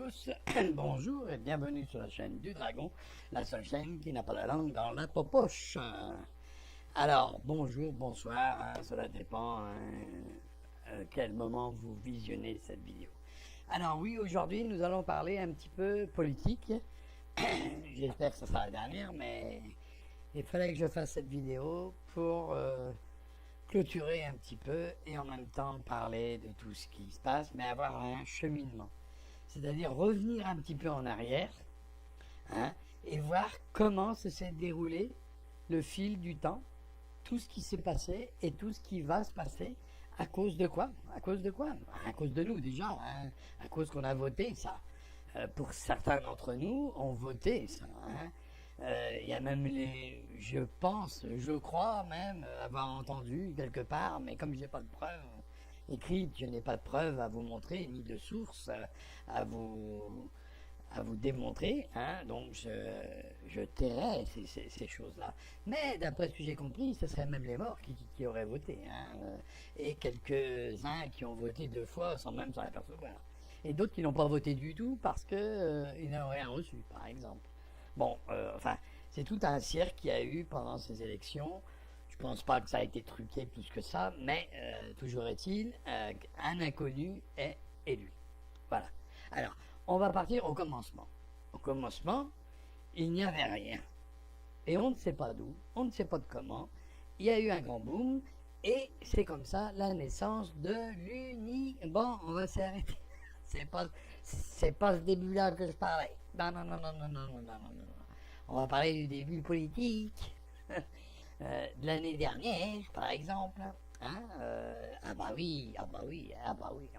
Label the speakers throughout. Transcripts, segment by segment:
Speaker 1: tous, bonjour et bienvenue sur la chaîne du Dragon, la seule chaîne qui n'a pas la langue dans la poche. Alors, bonjour, bonsoir, cela dépend quel moment vous visionnez cette vidéo. Alors oui, aujourd'hui nous allons parler un petit peu politique. J'espère que ce sera la dernière, mais il fallait que je fasse cette vidéo pour clôturer un petit peu et en même temps parler de tout ce qui se passe, mais avoir un cheminement. C'est-à-dire revenir un petit peu en arrière et voir comment se s'est déroulé le fil du temps, tout ce qui s'est passé et tout ce qui va se passer. À cause de quoi? À cause de quoi? À cause de nous déjà, à cause qu'on a voté ça. Pour certains d'entre nous, ont voté ça. Il y a même je crois même avoir entendu quelque part, mais comme j'ai pas de preuves écrites, je n'ai pas de preuves à vous montrer, ni de sources à vous démontrer, donc je tairai ces choses-là. Mais d'après ce que j'ai compris, ce serait même les morts qui auraient voté, et quelques-uns qui ont voté 2 fois sans même s'en apercevoir. Et d'autres qui n'ont pas voté du tout parce qu'ils n'ont rien reçu, par exemple. Bon, enfin, c'est tout un cirque qu'il y a eu pendant ces élections. Je pense pas que ça a été truqué plus que ça, mais toujours est-il qu'un inconnu est élu. Voilà. Alors, on va partir au commencement. Au commencement, il n'y avait rien. Et on ne sait pas d'où, on ne sait pas de comment. Il y a eu un grand boom, et c'est comme ça la naissance de l'Uni... Bon, on va s'arrêter. C'est pas ce début-là que je parlais. Non. On va parler du début politique. De l'année dernière, par exemple. Ah bah oui.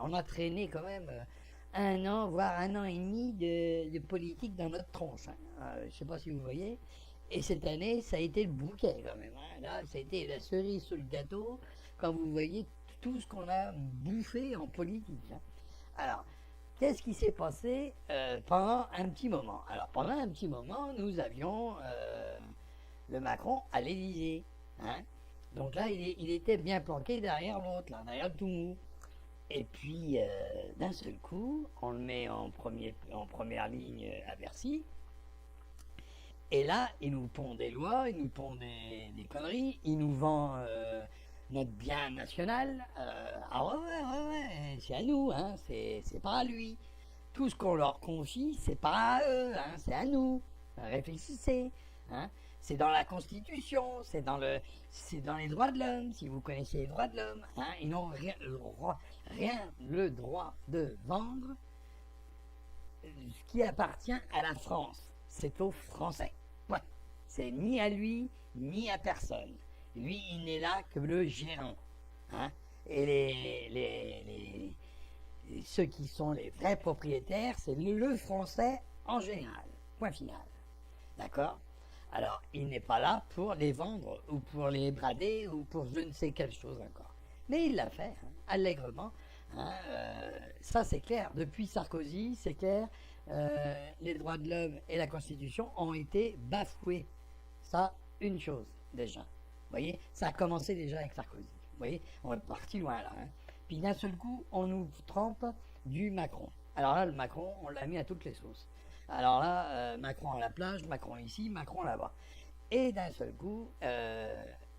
Speaker 1: On a traîné quand même 1 an, voire 1 an et demi de politique dans notre tronche. Je sais pas si vous voyez. Et cette année, ça a été le bouquet quand même. Là, ça a été la cerise sur le gâteau quand vous voyez tout ce qu'on a bouffé en politique. Alors, qu'est-ce qui s'est passé pendant un petit moment? Alors, pendant un petit moment, nous avions le Macron à l'Élysée. Donc là, il était bien planqué derrière l'autre, derrière le tout mou. Et puis, d'un seul coup, on le met en première ligne à Bercy. Et là, il nous pond des lois, il nous pond des conneries, il nous vend notre bien national. Ouais, c'est à nous, c'est pas à lui. Tout ce qu'on leur confie, c'est pas à eux, c'est à nous. Réfléchissez. C'est dans la Constitution, c'est dans les droits de l'homme, si vous connaissez les droits de l'homme. Ils n'ont rien le droit de vendre ce qui appartient à la France. C'est aux Français. Ouais. C'est ni à lui, ni à personne. Lui, il n'est là que le gérant. Et ceux qui sont les vrais propriétaires, c'est le Français en général. Point final. D'accord? Alors, il n'est pas là pour les vendre, ou pour les brader, ou pour je ne sais quelle chose encore. Mais il l'a fait, allègrement. Ça, c'est clair. Depuis Sarkozy, c'est clair, les droits de l'homme et la Constitution ont été bafoués. Ça, une chose, déjà. Vous voyez, ça a commencé déjà avec Sarkozy. Vous voyez, on est parti loin, là. Puis d'un seul coup, on nous trempe du Macron. Alors là, le Macron, on l'a mis à toutes les sauces. Alors là, Macron à la plage, Macron ici, Macron là-bas. Et d'un seul coup,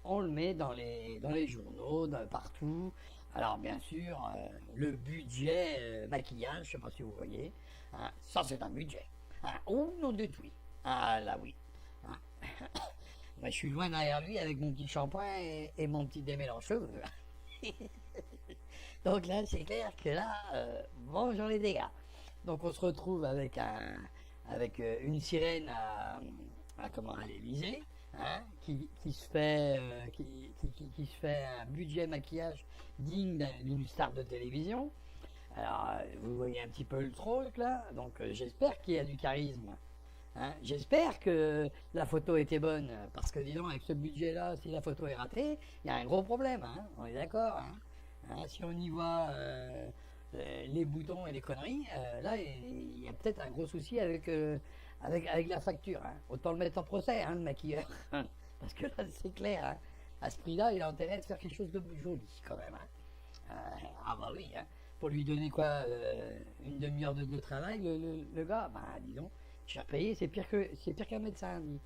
Speaker 1: on le met dans les journaux, partout. Alors bien sûr, le budget maquillage, je ne sais pas si vous voyez, ça c'est un budget. Oh non de tout. Ah là oui. Moi, je suis loin derrière lui avec mon petit shampoing et mon petit démêlant cheveux. Donc là, c'est clair que là, bonjour les dégâts. Donc on se retrouve avec une sirène à l'Élysée, qui se fait un budget maquillage digne d'une star de télévision. Alors vous voyez un petit peu le truc là, donc j'espère qu'il y a du charisme. J'espère que la photo était bonne, parce que disons avec ce budget là, si la photo est ratée, il y a un gros problème, on est d'accord. Si on y voit les boutons et les conneries, là il y a peut-être un gros souci avec la facture. Autant le mettre en procès, le maquilleur. Parce que là c'est clair, à ce prix là il a intérêt de faire quelque chose de joli quand même. Ah bah oui, pour lui donner quoi, une demi-heure de travail, le gars, bah dis donc, cher payé, c'est pire qu'un médecin, dit.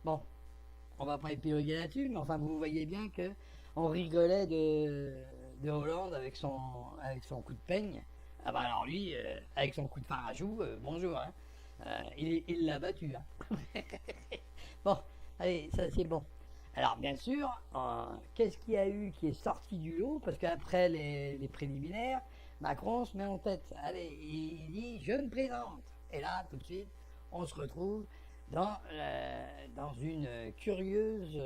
Speaker 1: Bon, on va pas épiloguer là-dessus, mais enfin vous voyez bien que on rigolait de Hollande avec son coup de peigne. Ah bah alors lui, avec son coup de farajou, bonjour, hein. Il l'a battu, hein. Bon, allez, ça c'est bon. Alors bien sûr, qu'est-ce qu'il y a eu qui est sorti du lot? Parce qu'après les préliminaires, Macron se met en tête. Allez, il dit je me présente. Et là, tout de suite, on se retrouve dans une curieuse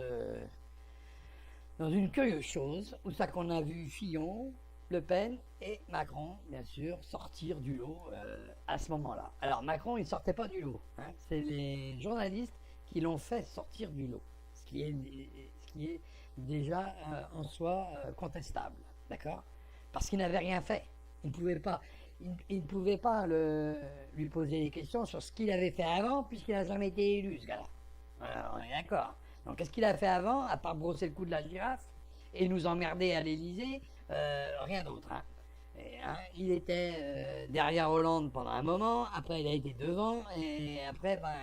Speaker 1: chose, où ça qu'on a vu Fillon, Le Pen et Macron, bien sûr, sortir du lot à ce moment-là. Alors Macron, il ne sortait pas du lot, hein. C'est les journalistes qui l'ont fait sortir du lot, ce qui est déjà en soi contestable, d'accord? Parce qu'il n'avait rien fait. Il ne pouvait pas, il ne pouvait pas lui poser des questions sur ce qu'il avait fait avant, puisqu'il n'a jamais été élu, ce gars-là. Voilà, on est d'accord. Donc, qu'est-ce qu'il a fait avant, à part brosser le cou de la girafe et nous emmerder à l'Élysée? Rien d'autre, hein. Hein, il était derrière Hollande pendant un moment, après il a été devant, et après, ben,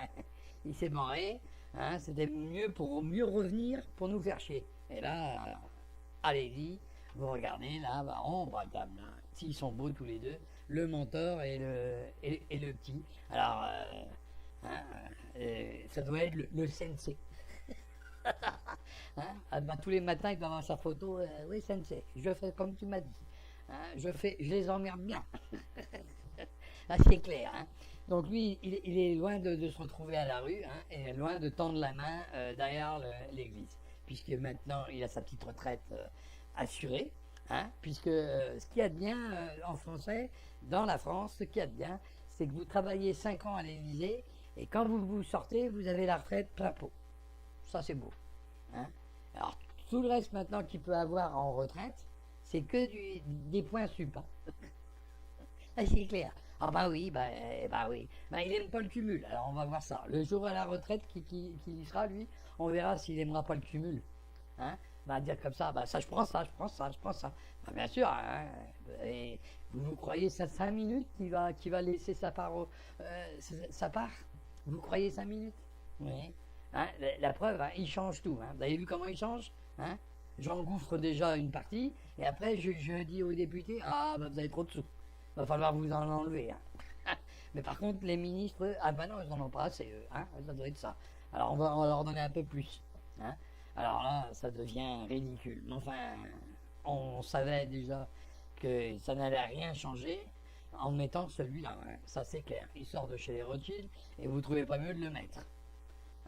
Speaker 1: il s'est barré. Hein, c'était mieux pour mieux revenir pour nous faire chier. Et là, allez-y, vous regardez là, bah, on va table là. S'ils sont beaux tous les deux, le mentor et le petit. Alors, hein, ça doit être le sensei. Hein, ah, bah, tous les matins, il doit avoir sa photo. Oui, sensei, je fais comme tu m'as dit. Hein, je les emmerde bien. Là, c'est clair. Hein. Donc lui, il est loin de se retrouver à la rue, hein, et loin de tendre la main derrière l'église, puisque maintenant il a sa petite retraite assurée, hein, puisque ce qu'il y a de bien en français, dans la France, ce qu'il y a de bien, c'est que vous travaillez 5 ans à l'Élysée, et quand vous sortez, vous avez la retraite plein pot. Ça c'est beau. Hein. Alors tout le reste maintenant qu'il peut avoir en retraite, c'est que des points sup. Hein. Ah, c'est clair. Ah bah oui, bah oui. Bah, il aime pas le cumul, alors on va voir ça. Le jour à la retraite qui y sera, lui, on verra s'il aimera pas le cumul. Hein, bah dire comme ça, bah ça je prends ça, je prends ça, je prends ça. Bah, bien sûr, hein, et vous croyez ça 5 minutes qu'il va laisser sa part sa part? Vous croyez 5 minutes? Oui. Hein, la preuve, hein, il change tout. Hein. Vous avez vu comment il change? Hein, j'engouffre déjà une partie, et après je dis aux députés, ah bah vous avez trop de sous. Va falloir vous en enlever. Hein. Mais par contre, les ministres, ah ben non, ils n'en ont pas assez, eux. Hein, ça doit être ça. Alors on va leur donner un peu plus. Hein. Alors là, ça devient ridicule. Mais enfin, on savait déjà que ça n'allait rien changer en mettant celui-là. Hein. Ça c'est clair. Il sort de chez les Rothschild et vous ne trouvez pas mieux de le mettre.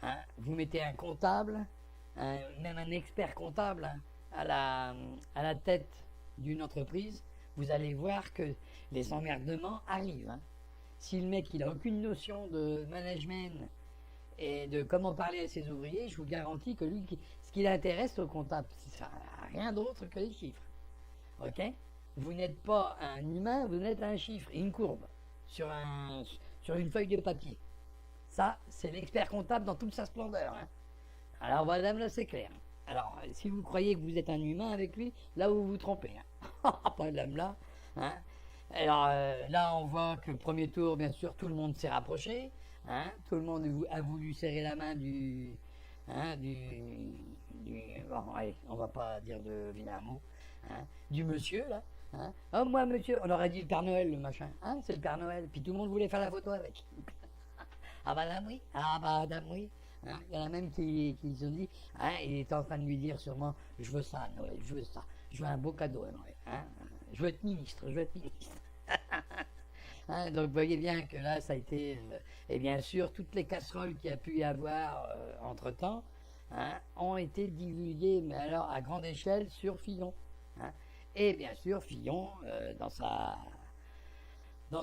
Speaker 1: Hein. Vous mettez un comptable, même un expert comptable, hein, à la tête d'une entreprise, vous allez voir que les emmerdements arrivent. Hein. Si le mec il a aucune notion de management et de comment parler à ses ouvriers, je vous garantis que lui, ce qui l'intéresse au comptable, c'est rien d'autre que les chiffres. Ok? Vous n'êtes pas un humain, vous êtes un chiffre, une courbe sur une feuille de papier. Ça, c'est l'expert comptable dans toute sa splendeur. Hein. Alors, madame, là, c'est clair. Alors, si vous croyez que vous êtes un humain avec lui, là, vous vous trompez. Hein. Madame, là. Hein. Alors, là, on voit que le premier tour, bien sûr, tout le monde s'est rapproché. Hein. Tout le monde a voulu serrer la main bon, allez, on va pas dire de vilain mot. Hein, du monsieur, là. Hein. Oh, moi, monsieur, on aurait dit le Père Noël, le machin. Hein, c'est le Père Noël. Puis tout le monde voulait faire la photo avec. Ah, madame, oui. Ah, madame, oui. Hein, il y en a même qui se sont dit, hein, il est en train de lui dire sûrement, je veux ça, Noël, je veux ça. Je veux un beau cadeau à Noël. Hein. Je veux être ministre, je veux être ministre. Hein, donc vous voyez bien que là, ça a été... et bien sûr, toutes les casseroles qu'il y a pu y avoir entre-temps, hein, ont été divulguées, mais alors à grande échelle, sur Fillon. Hein. Et bien sûr, Fillon, dans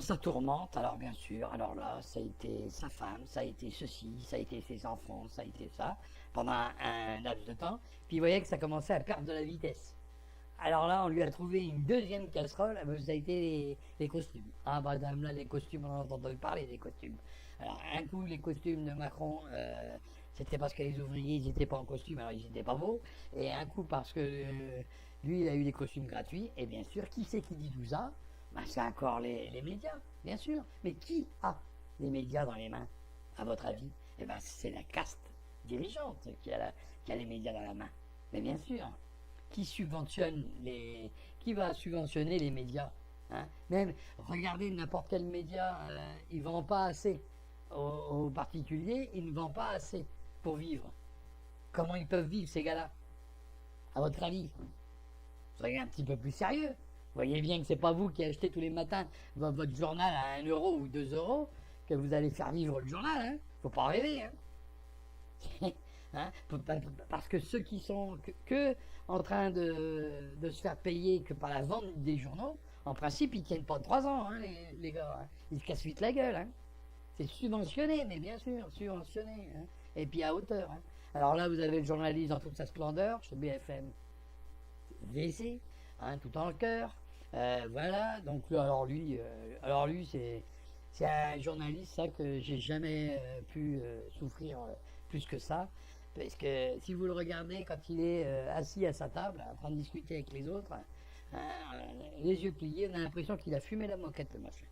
Speaker 1: sa tourmente, alors bien sûr, alors là, ça a été sa femme, ça a été ceci, ça a été ses enfants, ça a été ça, pendant un laps de temps. Puis vous voyez que ça commençait à perdre de la vitesse. Alors là, on lui a trouvé une deuxième casserole, ça a été les costumes. Ah, madame, là, les costumes, on en a entendu parler des costumes. Alors, un coup, les costumes de Macron, c'était parce que les ouvriers, ils n'étaient pas en costume, alors ils n'étaient pas beaux. Et un coup, parce que lui, il a eu des costumes gratuits. Et bien sûr, qui c'est qui dit tout ça? Ben, c'est encore les médias, bien sûr. Mais qui a les médias dans les mains, à votre avis? Eh ben, c'est la caste dirigeante qui a les médias dans la main. Mais bien sûr, qui va subventionner les médias, hein? Même, regardez n'importe quel média, ils ne vendent pas assez aux particuliers, ils ne vendent pas assez pour vivre. Comment ils peuvent vivre, ces gars-là, à votre avis? Soyez un petit peu plus sérieux. Vous voyez bien que c'est pas vous qui achetez tous les matins votre journal à 1 € ou 2 € que vous allez faire vivre le journal, hein? Faut pas rêver, hein? Hein? Parce que ceux qui sont que en train de se faire payer que par la vente des journaux, en principe, ils tiennent pas 3 ans, hein, les gars, hein. Ils se cassent vite la gueule, hein. C'est subventionné, mais bien sûr, subventionné, hein. Et puis à hauteur, hein. Alors là, vous avez le journaliste dans toute sa splendeur, chez BFM VC, hein, tout en cœur. Voilà, donc alors lui c'est un journaliste, ça, que j'ai jamais pu souffrir plus que ça. Parce que si vous le regardez quand il est assis à sa table, en train de discuter avec les autres, hein, les yeux pliés, on a l'impression qu'il a fumé la moquette, le machin.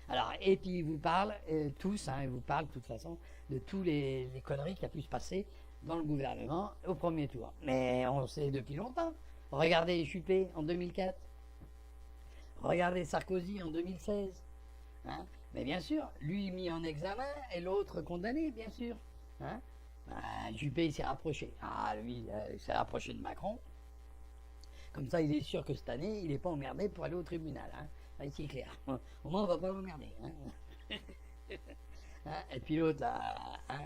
Speaker 1: Alors, et puis il vous parle, tous, hein, il vous parle de toute façon de tous les conneries qui a pu se passer dans le gouvernement au premier tour. Mais on le sait depuis longtemps. Regardez Juppé en 2004. Regardez Sarkozy en 2016. Hein? Mais bien sûr, lui mis en examen et l'autre condamné, bien sûr. Hein? Juppé, il s'est rapproché. Ah, lui, il s'est rapproché de Macron. Comme ça, il est sûr que cette année, il n'est pas emmerdé pour aller au tribunal. Hein? Là, c'est clair. Au moins, on ne va pas l'emmerder. Hein? Hein? Et puis l'autre, là, hein,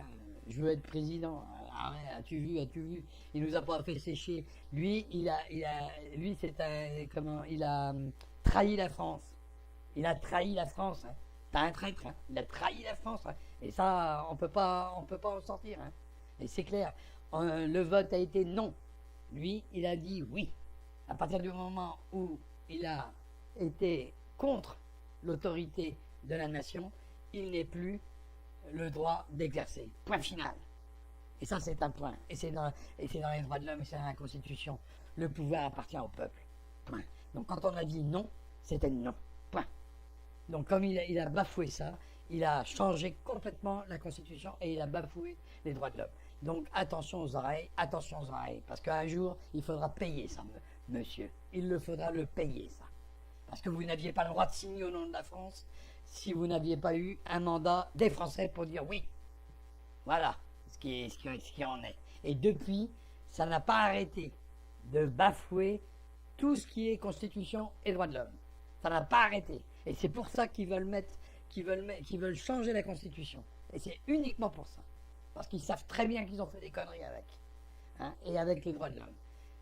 Speaker 1: je veux être président. Ah ouais, as-tu vu? Il nous a pas fait sécher. Lui, lui, c'est un, comment, il a trahi la France. Il a trahi la France. Hein. C'est un traître. Hein. Il a trahi la France. Hein. Et ça, on peut pas en sortir. Hein. Et c'est clair. Le vote a été non. Lui, il a dit oui. À partir du moment où il a été contre l'autorité de la nation, il n'est plus le droit d'exercer. Point final. Et ça, c'est un point. Et c'est dans les droits de l'homme et c'est dans la Constitution. Le pouvoir appartient au peuple. Point. Donc quand on a dit non, c'était non. Point. Donc comme il a bafoué ça, il a changé complètement la Constitution et il a bafoué les droits de l'homme. Donc attention aux oreilles, parce qu'un jour, il faudra payer ça, monsieur. Il le faudra le payer, ça. Parce que vous n'aviez pas le droit de signer au nom de la France si vous n'aviez pas eu un mandat des Français pour dire oui. Voilà ce qui en est. Et depuis, ça n'a pas arrêté de bafouer tout ce qui est Constitution et droits de l'homme. Ça n'a pas arrêté. Et c'est pour ça qu'ils veulent changer la Constitution. Et c'est uniquement pour ça. Parce qu'ils savent très bien qu'ils ont fait des conneries avec. Hein, et avec les droits de l'homme.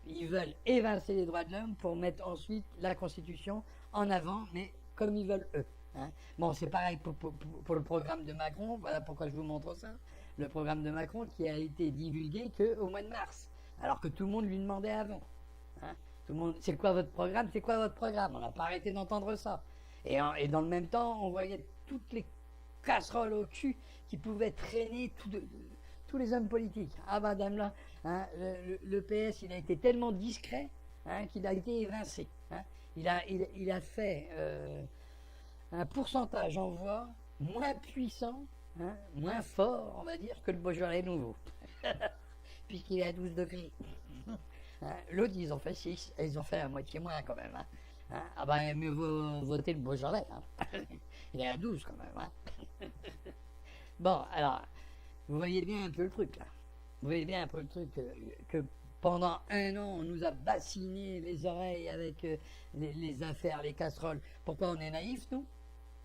Speaker 1: Ils veulent évincer les droits de l'homme pour mettre ensuite la Constitution en avant, mais comme ils veulent eux. Hein. Bon, c'est pareil pour le programme de Macron. Voilà pourquoi je vous montre ça. Le programme de Macron qui a été divulgué qu'au mois de mars. Alors que tout le monde lui demandait avant. Hein. Tout le monde, c'est quoi votre programme? C'est quoi votre programme? On n'a pas arrêté d'entendre ça. Et dans le même temps, on voyait toutes les casseroles au cul qui pouvaient traîner tous les hommes politiques. Ah madame là, hein, le PS, il a été tellement discret, hein, qu'il a été évincé. Hein. Il a fait un pourcentage en voix moins puissant, hein, moins fort, on va dire, que le Beaujolais nouveau. Puisqu'il est à 12 degrés. Hein, l'autre, ils ont fait 6, et ils ont fait à moitié moins quand même. Hein. Hein, ah ben, mieux vaut voter le Beaujolais. Hein. Il est à 12 quand même. Hein. Bon, alors, vous voyez bien un peu le truc là. Vous voyez bien un peu le truc que pendant 1 an, on nous a bassiné les oreilles avec les affaires, les casseroles. Pourquoi on est naïfs, nous?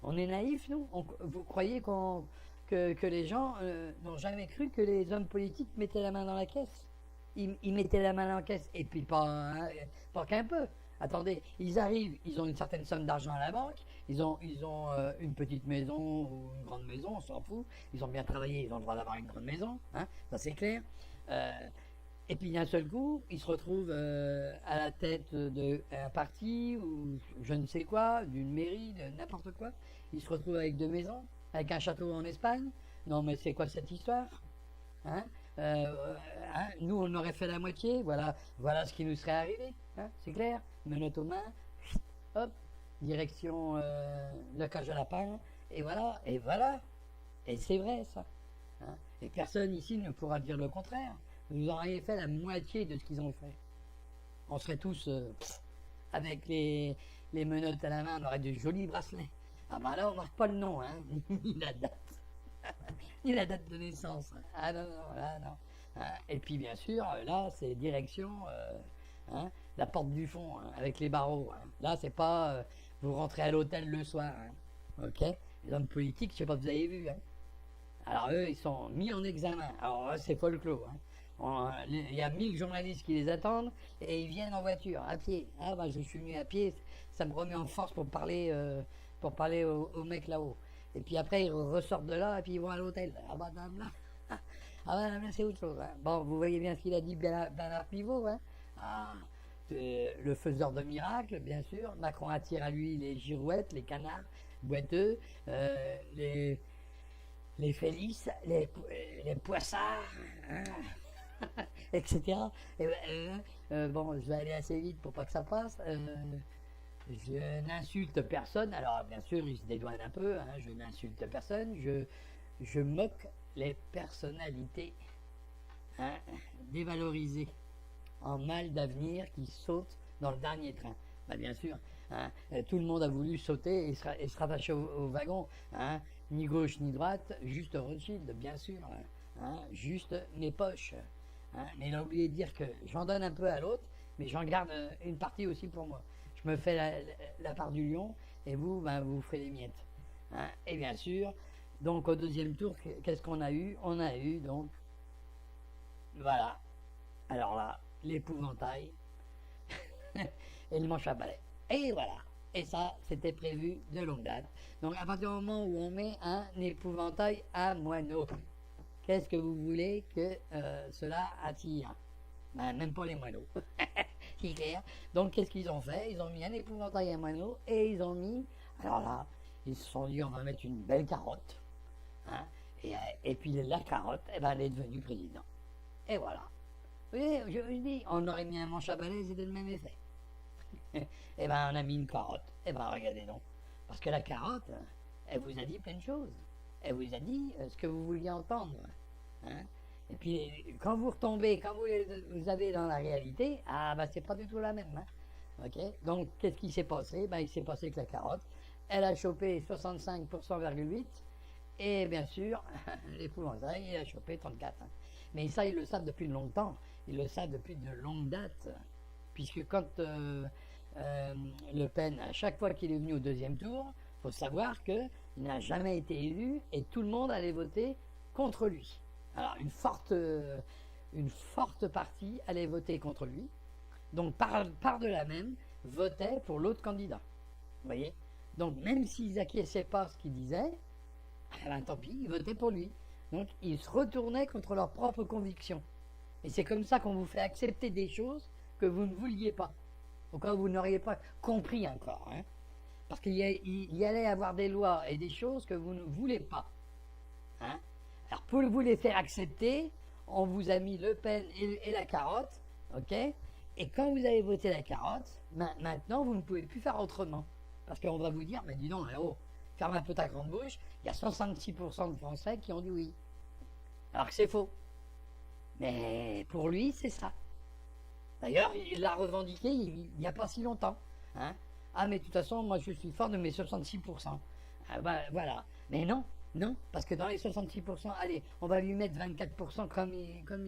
Speaker 1: On est naïfs, nous? Vous croyez que les gens n'ont jamais cru que les hommes politiques mettaient la main dans la caisse? Ils mettaient la main dans la caisse, et puis pas qu'un peu. Attendez, ils arrivent, ils ont une certaine somme d'argent à la banque, ils ont une petite maison ou une grande maison, on s'en fout, ils ont bien travaillé, ils ont le droit d'avoir une grande maison, hein, ça c'est clair. Et puis d'un seul coup, ils se retrouvent à la tête d'un parti ou je ne sais quoi, d'une mairie, de n'importe quoi. Ils se retrouvent avec 2 maisons, avec un château en Espagne. Non mais c'est quoi cette histoire, hein? Hein, nous on aurait fait la moitié, voilà ce qui nous serait arrivé, hein, c'est clair, menottes aux mains, hop, direction le cage à lapin, et voilà, et voilà. Et c'est vrai ça. Hein. Et personne ici ne pourra dire le contraire. Vous auriez fait la moitié de ce qu'ils ont fait. On serait tous avec les menottes à la main, on aurait de jolis bracelets. Ah bah là, on marque pas le nom, hein, ni la date, ni la date de naissance. Ah non, non, là, non. Hein. Et puis bien sûr, là, c'est direction hein, la porte du fond, hein, avec les barreaux. Hein. Là, c'est pas vous rentrez à l'hôtel le soir. Hein. Ok. Les hommes politiques, je sais pas si vous avez vu. Hein. Alors eux, ils sont mis en examen. Alors c'est folklore. Hein. Il y a 1000 journalistes qui les attendent et ils viennent en voiture, à pied. Ah bah je suis venu à pied, ça me remet en force pour parler au mec là-haut. Et puis après ils ressortent de là et puis ils vont à l'hôtel. Ah bah dame là, ah bah là c'est autre chose. Hein. Bon, vous voyez bien ce qu'il a dit Bernard Pivot. Hein. Ah, le faiseur de miracles, bien sûr. Macron attire à lui les girouettes, les canards boiteux, les Félix, les Poissards, hein, etc. Et, bon, je vais aller assez vite pour pas que ça passe. Je n'insulte personne. Alors, bien sûr, il se dédouane un peu. Hein, je n'insulte personne. Je moque les personnalités hein, dévalorisées en mal d'avenir qui sautent dans le dernier train. Bah, bien sûr, hein, tout le monde a voulu sauter et se rattacher au wagon. Hein, ni gauche ni droite, juste Rothschild, bien sûr. Hein, juste mes poches. Hein, mais il a oublié de dire que j'en donne un peu à l'autre, mais j'en garde une partie aussi pour moi. Je me fais la part du lion et vous, ben, vous ferez les miettes. Hein, et bien sûr, donc au deuxième tour, qu'est-ce qu'on a eu? On a eu donc, voilà, alors là, l'épouvantail et le manche à balai. Et voilà. Et ça, c'était prévu de longue date. Donc, à partir du moment où on met un épouvantail à moineau, qu'est-ce que vous voulez que cela attire? Ben, même pas les moineaux. C'est clair. Donc, qu'est-ce qu'ils ont fait? Ils ont mis un épouvantail à moineau et ils ont mis. Alors là, ils se sont dit, on va mettre une belle carotte. Hein, et puis, la carotte, eh ben, elle est devenue président. Et voilà. Vous voyez, je vous dis, on aurait mis un manche à balai, c'était le même effet. Eh ben, on a mis une carotte. Eh ben, regardez donc. Parce que la carotte, elle vous a dit plein de choses. Elle vous a dit ce que vous vouliez entendre. Hein. Et puis, quand vous retombez, quand vous avez dans la réalité, ah ben, c'est pas du tout la même. Hein. Ok. Donc, qu'est-ce qui s'est passé? Ben, il s'est passé que la carotte, elle a chopé 65,8%, et bien sûr, l'épouvantail, il a chopé 34%. Hein. Mais ça, ils le savent depuis longtemps. Ils le savent depuis de longue date. Puisque quand Le Pen, à chaque fois qu'il est venu au deuxième tour, il faut savoir qu'il n'a jamais été élu et tout le monde allait voter contre lui. Alors une forte partie allait voter contre lui, donc par-delà même, votait pour l'autre candidat. Vous voyez? Donc même s'ils n'acquiesçaient pas à ce qu'il disait, eh ben, tant pis, ils votaient pour lui. Donc ils se retournaient contre leurs propres convictions. Et c'est comme ça qu'on vous fait accepter des choses que vous ne vouliez pas, au cas où vous n'auriez pas compris encore. Hein. Parce qu'il y allait avoir des lois et des choses que vous ne voulez pas. Hein. Alors pour vous les faire accepter, on vous a mis Le Pen et la carotte, ok? Et quand vous avez voté la carotte, maintenant vous ne pouvez plus faire autrement. Parce qu'on va vous dire, mais dis donc, là-haut, ferme un peu ta grande bouche, il y a 66% de Français qui ont dit oui. Alors que c'est faux. Mais pour lui, c'est ça. D'ailleurs, il l'a revendiqué il n'y a pas si longtemps. Hein. Ah, mais de toute façon, moi, je suis fort de mes 66%. Ah, bah, voilà. Mais non, non, parce que dans les 66%, allez, on va lui mettre 24% comme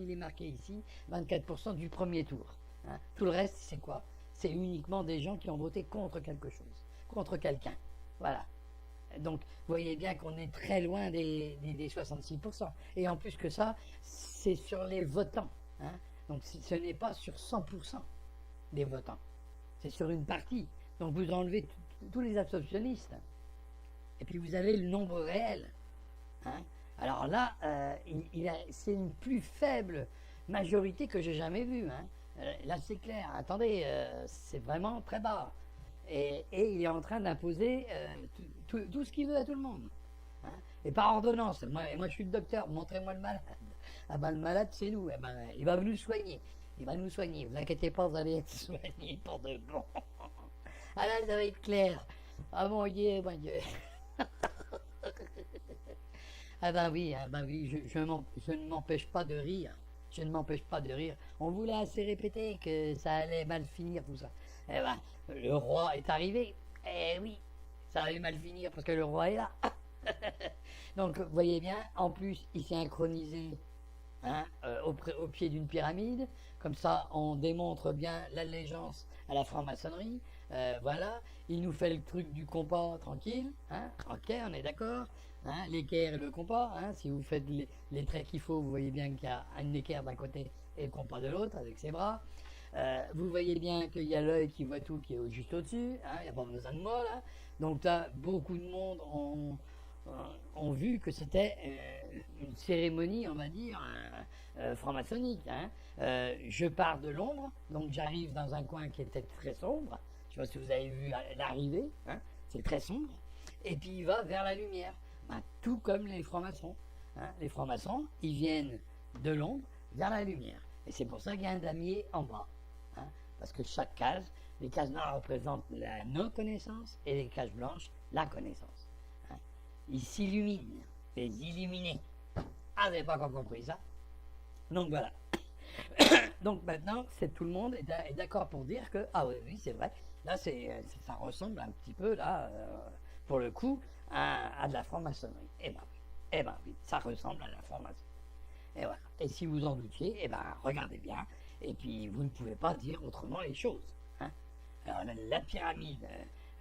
Speaker 1: il est marqué ici, 24% du premier tour. Hein. Tout le reste, c'est quoi? C'est uniquement des gens qui ont voté contre quelque chose, contre quelqu'un. Voilà. Donc, vous voyez bien qu'on est très loin des 66%. Et en plus que ça, c'est sur les votants. Hein. Donc, ce n'est pas sur 100% des votants. C'est sur une partie. Donc, vous enlevez tous les abstentionnistes. Et puis, vous avez le nombre réel. Hein. Alors là, c'est une plus faible majorité que j'ai jamais vue. Hein. Là, c'est clair. Attendez, c'est vraiment très bas. Et il est en train d'imposer tout ce qu'il veut à tout le monde. Hein. Et par ordonnance. Moi, je suis le docteur. Montrez-moi le malade. Ah ben, le malade, c'est nous. Eh ben, il va nous soigner. Il va nous soigner. Vous inquiétez pas, vous allez être soigné pour de bon. Ah là, ça va être clair. Ah mon Dieu, mon Dieu. Ah ben oui, je ne m'empêche pas de rire. Je ne m'empêche pas de rire. On vous l'a assez répété que ça allait mal finir tout ça. Eh ben, le roi est arrivé. Eh oui, ça allait mal finir parce que le roi est là. Donc, vous voyez bien, en plus, il s'est inchronisé hein, au pied d'une pyramide. Comme ça, on démontre bien l'allégeance à la franc-maçonnerie. Voilà, il nous fait le truc du compas tranquille. Hein, ok, on est d'accord. Hein, l'équerre et le compas. Hein, si vous faites les traits qu'il faut, vous voyez bien qu'il y a une équerre d'un côté et le compas de l'autre avec ses bras. Vous voyez bien qu'il y a l'œil qui voit tout qui est juste au-dessus. Hein, il n'y a pas besoin de moi là. Donc là, beaucoup de monde ont vu que c'était une cérémonie, on va dire, franc-maçonnique. Hein. Je pars de l'ombre, donc j'arrive dans un coin qui était très sombre. Je ne sais pas si vous avez vu l'arrivée, hein, c'est très sombre. Et puis il va vers la lumière, ben, tout comme les francs-maçons. Hein. Les francs-maçons, ils viennent de l'ombre vers la lumière. Et c'est pour ça qu'il y a un damier en bas. Hein, parce que chaque case, les cases noires représentent la non-connaissance et les cases blanches, la connaissance. Hein. Ils s'illuminent, les illuminés. Ah, vous n'avez pas encore compris ça? Donc voilà. Donc maintenant, c'est tout le monde est d'accord pour dire que, ah oui, oui, c'est vrai, là, ça ressemble un petit peu, là, pour le coup, à de la franc-maçonnerie. Eh ben oui, ça ressemble à la franc-maçonnerie. Et voilà. Et si vous en doutiez, eh ben, regardez bien, et puis vous ne pouvez pas dire autrement les choses. Hein. Alors, la pyramide,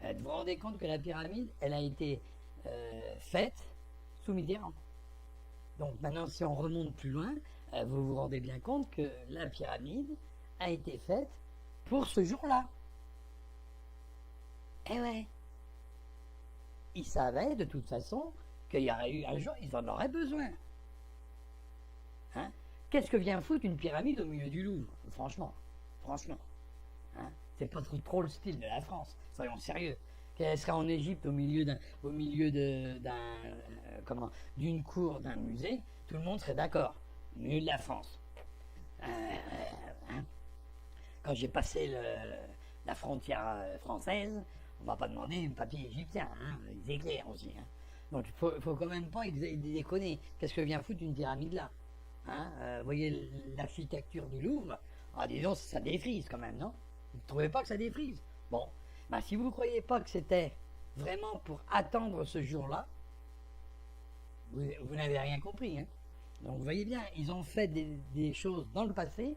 Speaker 1: vous vous rendez compte que la pyramide, elle a été faite sous Mitterrand. Donc maintenant, si on remonte plus loin, vous vous rendez bien compte que la pyramide a été faite pour ce jour-là. Eh ouais. Ils savaient de toute façon qu'il y aurait eu un jour, ils en auraient besoin. Hein. Qu'est-ce que vient foutre une pyramide au milieu du Louvre? Franchement. Hein. C'est pas trop le style de la France. Soyons sérieux. Qu'elle serait en Égypte au milieu d'une cour d'un musée, tout le monde serait d'accord. Au milieu de la France. Hein. Quand j'ai passé la frontière française, on va pas demander un papier égyptien, hein, les éclairs aussi. Hein. Donc il faut quand même pas déconner. Qu'est-ce que vient foutre une pyramide là? Hein, vous voyez l'architecture du Louvre, ah, disons ça défrise quand même, non? Vous ne trouvez pas que ça défrise? Bon, ben, si vous ne croyez pas que c'était vraiment pour attendre ce jour-là, vous n'avez rien compris. Hein. Donc vous voyez bien, ils ont fait des choses dans le passé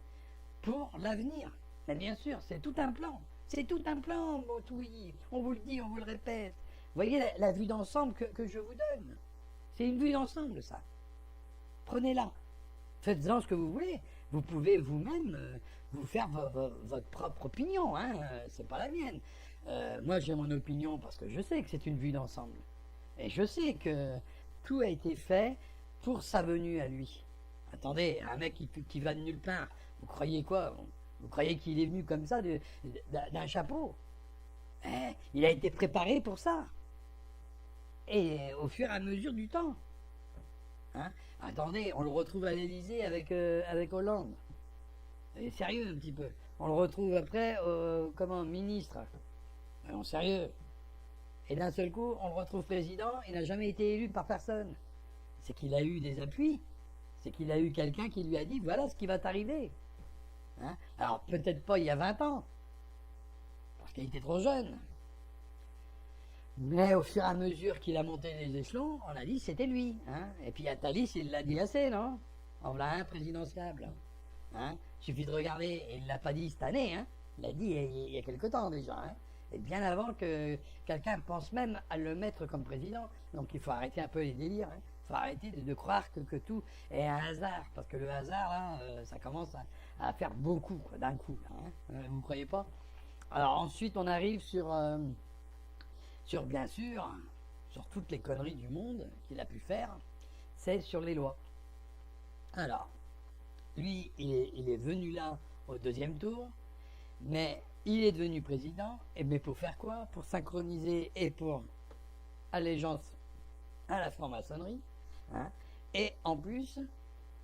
Speaker 1: pour l'avenir. Mais bien sûr, c'est tout un plan. C'est tout un plan, oui. On vous le dit, on vous le répète. Vous voyez la vue d'ensemble que je vous donne. C'est une vue d'ensemble, ça. Prenez-la. Faites-en ce que vous voulez. Vous pouvez vous-même vous faire votre propre opinion. Hein. C'est pas la mienne. Moi, j'ai mon opinion parce que je sais que c'est une vue d'ensemble. Et je sais que tout a été fait pour sa venue à lui. Attendez, un mec qui va de nulle part, vous croyez quoi? Vous croyez qu'il est venu comme ça d'un chapeau? Il a été préparé pour ça. Et au fur et à mesure du temps. Hein. Attendez, on le retrouve à l'Élysée avec Hollande. Et sérieux un petit peu. On le retrouve après ministre. En sérieux. Et d'un seul coup, on le retrouve président, il n'a jamais été élu par personne. C'est qu'il a eu des appuis. C'est qu'il a eu quelqu'un qui lui a dit, voilà ce qui va t'arriver. Hein. Alors peut-être pas il y a 20 ans, parce qu'il était trop jeune. Mais au fur et à mesure qu'il a monté les échelons, on a dit c'était lui. Hein. Et puis Attali, il l'a dit assez, non? En voilà un présidentiable. Hein. Il suffit de regarder, et il ne l'a pas dit cette année, hein. Il l'a dit il y a quelque temps déjà. Hein. Et bien avant que quelqu'un pense même à le mettre comme président. Donc il faut arrêter un peu les délires. Hein. Il faut arrêter de croire que tout est un hasard. Parce que le hasard, là, ça commence à faire beaucoup d'un coup. Hein. Vous ne croyez pas? Alors ensuite, on arrive bien sûr, sur toutes les conneries du monde qu'il a pu faire, c'est sur les lois. Alors, lui, il est venu là au deuxième tour, mais il est devenu président, mais pour faire quoi? Pour synchroniser et pour allégeance à la franc-maçonnerie, hein, et en plus,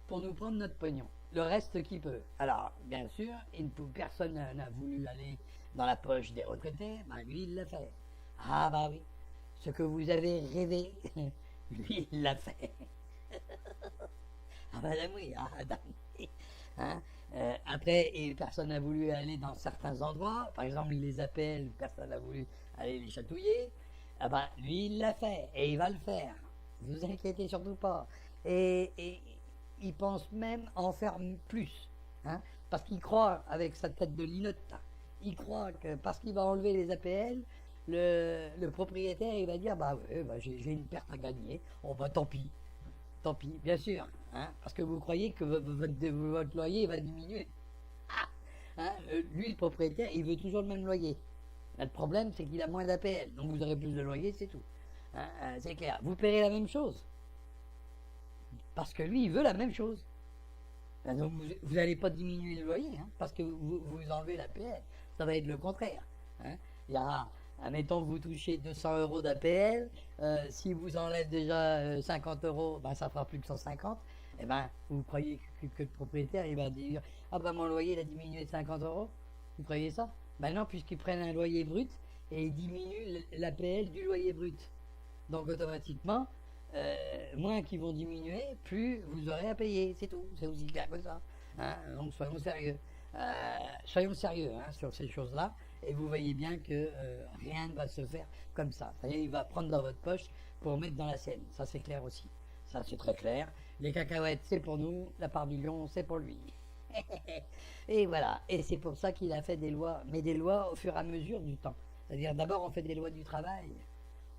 Speaker 1: pour nous prendre notre pognon. Le reste qui peut. Alors, bien sûr, personne n'a voulu aller dans la poche des retraités, ben lui, il l'a fait. Ah bah oui, ce que vous avez rêvé, lui, il l'a fait. Ah madame oui, ah madame oui. Hein? Après, et personne n'a voulu aller dans certains endroits. Par exemple, il les appelle, personne n'a voulu aller les chatouiller. Ah bah, lui, il l'a fait et il va le faire. Vous inquiétez surtout pas. Et il pense même en faire plus. Hein? Parce qu'il croit, avec sa tête de linotte, là, il croit que parce qu'il va enlever les APL, le propriétaire, il va dire, bah ouais, bah, j'ai une perte à gagner. Oh bah tant pis, bien sûr, hein, parce que vous croyez que votre loyer va diminuer. Ah, hein, lui, le propriétaire, il veut toujours le même loyer. Là, le problème, c'est qu'il a moins d'APL, donc vous aurez plus de loyer, c'est tout. Hein, c'est clair. Vous paierez la même chose, parce que lui, il veut la même chose. Hein, donc vous n'allez pas diminuer le loyer, hein, parce que vous enlevez l'APL. Ça va être le contraire. Hein. Il y aura, admettons que vous touchez 200 euros d'APL, si vous enlève déjà 50 euros, ben, ça fera plus que 150. Et ben, vous croyez que le propriétaire, il va dire, ah ben mon loyer, il a diminué de 50 euros. Vous croyez ça? Ben non, puisqu'ils prennent un loyer brut et ils diminuent l'APL du loyer brut. Donc automatiquement, moins qu'ils vont diminuer, plus vous aurez à payer. C'est tout. C'est aussi clair que ça. Hein. Donc soyons sérieux. Soyons sérieux, hein, sur ces choses-là. Et vous voyez bien que rien ne va se faire comme ça. C'est-à-dire, il va prendre dans votre poche pour mettre dans la sienne. Ça, c'est clair aussi. Ça, c'est très clair. Les cacahuètes, c'est pour nous. La part du lion, c'est pour lui. Et voilà. Et c'est pour ça qu'il a fait des lois. Mais des lois au fur et à mesure du temps. C'est-à-dire, d'abord, on fait des lois du travail.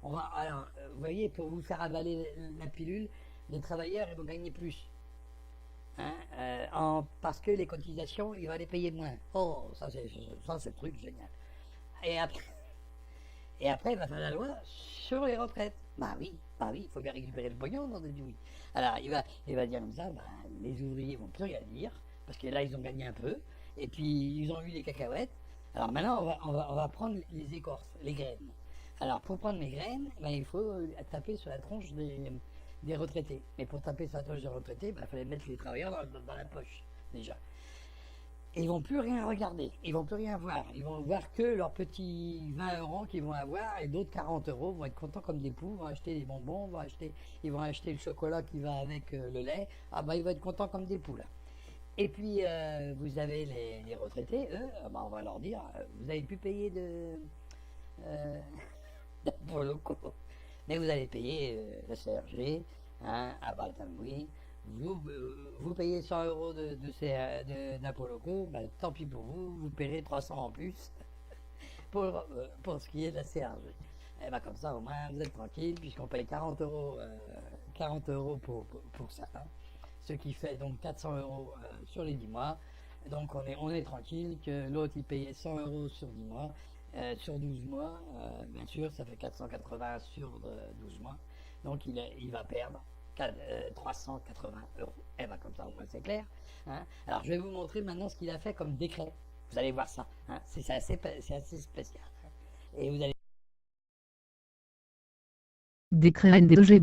Speaker 1: Alors, vous voyez, pour vous faire avaler la pilule, les travailleurs, ils vont gagner plus. Hein, parce que les cotisations, il va les payer moins. Oh, ça c'est le truc génial. Et après, il va faire la loi sur les retraites. Bah oui, il faut bien récupérer le pognon, on a dit oui. Alors il va dire comme ça, bah, les ouvriers vont plus rien dire, parce que là ils ont gagné un peu, et puis ils ont eu les cacahuètes. Alors maintenant on va prendre les écorces, les graines. Alors pour prendre les graines, bah, il faut taper sur la tronche des retraités. Mais pour taper sur la tronche des retraités, il fallait mettre les travailleurs dans la poche, déjà. Et ils vont plus rien regarder, ils vont plus rien voir. Ils vont voir que leurs petits 20 euros qu'ils vont avoir, et d'autres 40 euros vont être contents comme des poux, vont acheter des bonbons, ils vont acheter le chocolat qui va avec le lait. Ah bah ils vont être contents comme des poules. Et puis vous avez les retraités, eux, bah, on va leur dire, vous avez pu payer d'impôts locaux. Mais vous allez payer la CRG, hein, à Baltamoui. Vous payez 100 euros d'impôts locaux, ben, tant pis pour vous, vous paierez 300 en plus pour ce qui est de la CRG. Et ben, comme ça, au moins, vous êtes tranquille, puisqu'on paye 40 euros pour ça. Hein. Ce qui fait donc 400 euros sur les 10 mois. Donc on est tranquille, que l'autre il payait 100 euros sur 10 mois. Sur 12 mois, bien sûr, ça fait 480 sur 12 mois. Donc il va perdre 380 euros. Et bien comme ça, au moins c'est clair. Hein. Alors je vais vous montrer maintenant ce qu'il a fait comme décret. Vous allez voir ça. Hein. C'est assez spécial. Et vous allez...
Speaker 2: Décret NDOG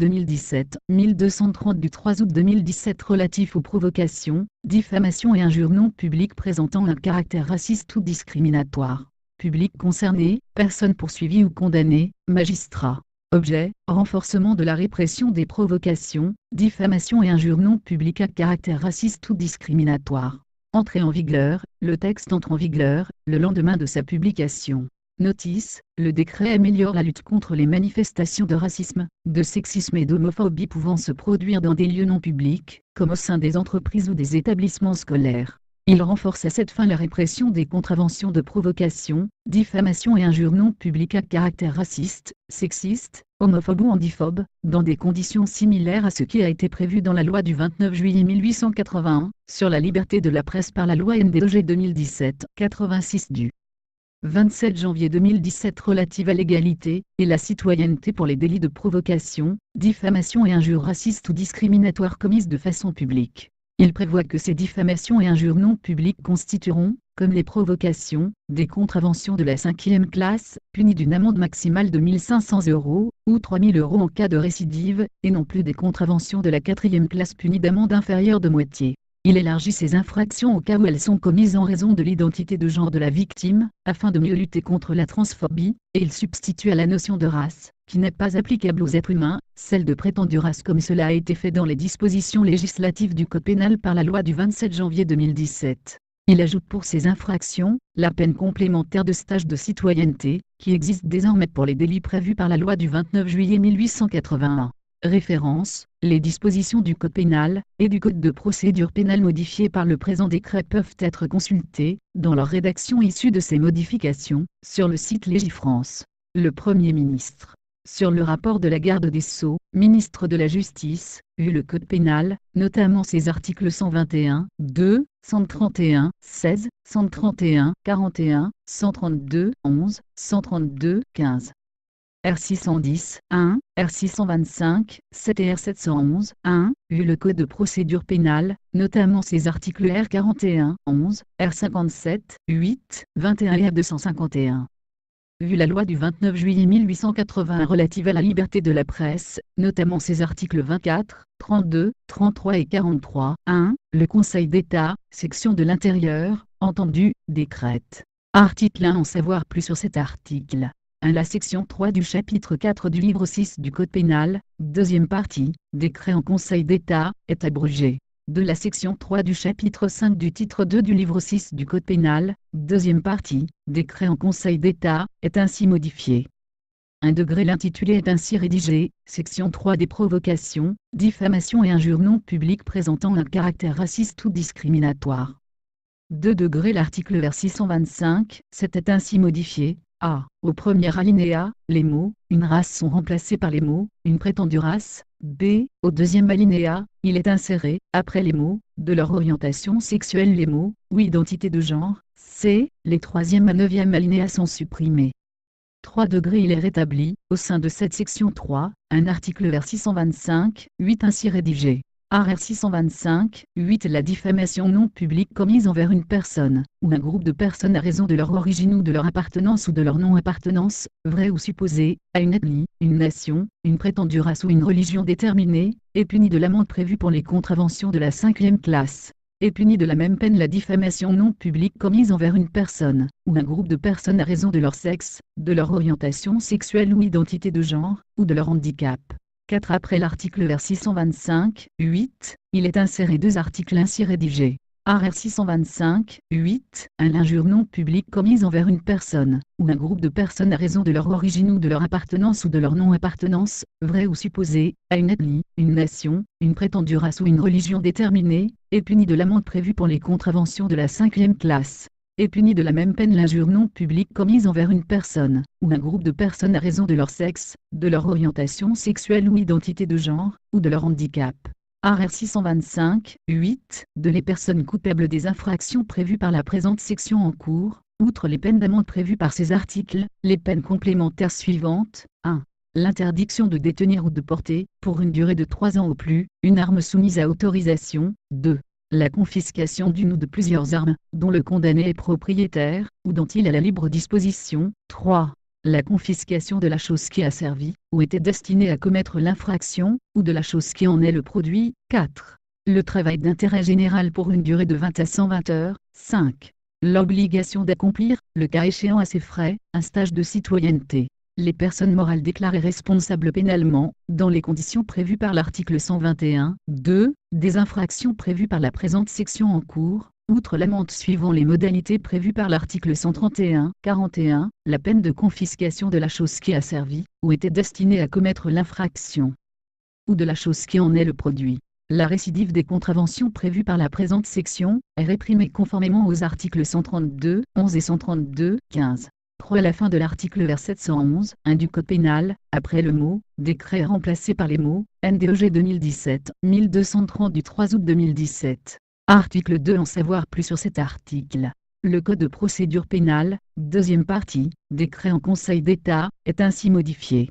Speaker 2: 2017-1230 du 3 août 2017 relatif aux provocations, diffamations et injures non publiques présentant un caractère raciste ou discriminatoire. Public concerné, personne poursuivie ou condamnée, magistrat. Objet, renforcement de la répression des provocations, diffamations et injures non publiques à caractère raciste ou discriminatoire. Entrée en vigueur, le texte entre en vigueur, le lendemain de sa publication. Notice, le décret améliore la lutte contre les manifestations de racisme, de sexisme et d'homophobie pouvant se produire dans des lieux non publics, comme au sein des entreprises ou des établissements scolaires. Il renforce à cette fin la répression des contraventions de provocation, diffamation et injures non publiques à caractère raciste, sexiste, homophobe ou handiphobe, dans des conditions similaires à ce qui a été prévu dans la loi du 29 juillet 1881, sur la liberté de la presse par la loi NDOG 2017-86 du 27 janvier 2017 relative à l'égalité et la citoyenneté pour les délits de provocation, diffamation et injures racistes ou discriminatoires commises de façon publique. Il prévoit que ces diffamations et injures non publiques constitueront, comme les provocations, des contraventions de la 5e classe, punies d'une amende maximale de 1 500 euros, ou 3 000 euros en cas de récidive, et non plus des contraventions de la 4e classe punies d'amende inférieure de moitié. Il élargit ces infractions au cas où elles sont commises en raison de l'identité de genre de la victime, afin de mieux lutter contre la transphobie, et il substitue à la notion de race, qui n'est pas applicable aux êtres humains, celle de prétendue race comme cela a été fait dans les dispositions législatives du Code pénal par la loi du 27 janvier 2017. Il ajoute pour ces infractions, la peine complémentaire de stage de citoyenneté, qui existe désormais pour les délits prévus par la loi du 29 juillet 1881. Référence, les dispositions du Code pénal, et du Code de procédure pénale modifiées par le présent décret peuvent être consultées, dans leur rédaction issue de ces modifications, sur le site Légifrance. Le Premier ministre. Sur le rapport de la garde des Sceaux, ministre de la Justice, vu le Code pénal, notamment ses articles 121, 2, 131, 16, 131, 41, 132, 11, 132, 15. R610, 1, R625, 7 et R711, 1, vu le Code de procédure pénale, notamment ses articles R41, 11, R57, 8, 21 et R251. Vu la loi du 29 juillet 1881 relative à la liberté de la presse, notamment ses articles 24, 32, 33 et 43, 1, le Conseil d'État, section de l'Intérieur, entendu, décrète. Article 1. En savoir plus sur cet article. 1. La section 3 du chapitre 4 du livre 6 du Code pénal, deuxième partie, décret en Conseil d'État, est abrogée. 2. La section 3 du chapitre 5 du titre 2 du livre 6 du Code pénal, deuxième partie, décret en Conseil d'État, est ainsi modifié. 1. L'intitulé est ainsi rédigé, section 3 des provocations, diffamation et injures non publiques présentant un caractère raciste ou discriminatoire. 2. L'article vers 625, s'était ainsi modifié. A. Au premier alinéa, les mots « une race » sont remplacés par les mots « une prétendue race ». B. Au deuxième alinéa, il est inséré, après les mots « de leur orientation sexuelle » les mots « ou identité de genre ». C. Les troisième à neuvième alinéas sont supprimés. 3. Il est rétabli, au sein de cette section 3, un article vers 625, 8 ainsi rédigé. R 625, 8 La diffamation non publique commise envers une personne, ou un groupe de personnes à raison de leur origine ou de leur appartenance ou de leur non-appartenance, vraie ou supposée, à une ethnie, une nation, une prétendue race ou une religion déterminée, est punie de l'amende prévue pour les contraventions de la 5e classe. Est punie de la même peine la diffamation non publique commise envers une personne, ou un groupe de personnes à raison de leur sexe, de leur orientation sexuelle ou identité de genre, ou de leur handicap. 4. Après l'article vers 625, 8, il est inséré 2 articles ainsi rédigés. R 625, 8, l'injure non publique commise envers une personne, ou un groupe de personnes à raison de leur origine ou de leur appartenance ou de leur non-appartenance, vraie ou supposée, à une ethnie, une nation, une prétendue race ou une religion déterminée, est punie de l'amende prévue pour les contraventions de la 5e classe. Est punie de la même peine l'injure non publique commise envers une personne, ou un groupe de personnes à raison de leur sexe, de leur orientation sexuelle ou identité de genre, ou de leur handicap. R 625, 8, les personnes coupables des infractions prévues par la présente section en cours, outre les peines d'amende prévues par ces articles, les peines complémentaires suivantes. 1. L'interdiction de détenir ou de porter, pour une durée de 3 ans au plus, une arme soumise à autorisation. 2. La confiscation d'une ou de plusieurs armes, dont le condamné est propriétaire, ou dont il a la libre disposition. 3. La confiscation de la chose qui a servi, ou était destinée à commettre l'infraction, ou de la chose qui en est le produit. 4. Le travail d'intérêt général pour une durée de 20 à 120 heures. 5. L'obligation d'accomplir, le cas échéant à ses frais, un stage de citoyenneté. Les personnes morales déclarées responsables pénalement, dans les conditions prévues par l'article 121, 2, des infractions prévues par la présente section en cours, outre l'amende suivant les modalités prévues par l'article 131, 41, la peine de confiscation de la chose qui a servi, ou était destinée à commettre l'infraction, ou de la chose qui en est le produit. La récidive des contraventions prévues par la présente section, est réprimée conformément aux articles 132, 11 et 132, 15. 3. À la fin de l'article vers 711, 1 du Code pénal, après le mot « décret » remplacé par les mots « NDEG 2017, 1230 du 3 août 2017 ». Article 2. En savoir plus sur cet article. Le Code de procédure pénale, deuxième partie, décret en Conseil d'État, est ainsi modifié.